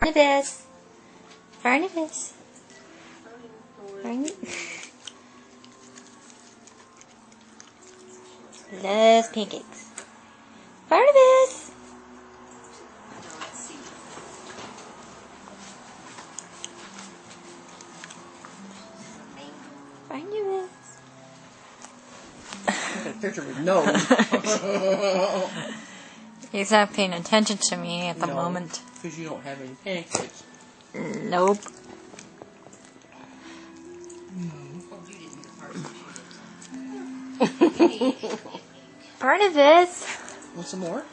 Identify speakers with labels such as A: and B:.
A: Barnabas. Barnabas. Loves pancakes. Barnabas. Barnabas.
B: Picture of his nose.
A: He's not paying attention to me at the moment.
B: Because you don't have any pancakes.
A: Nope. Barnabas.
B: Want some more?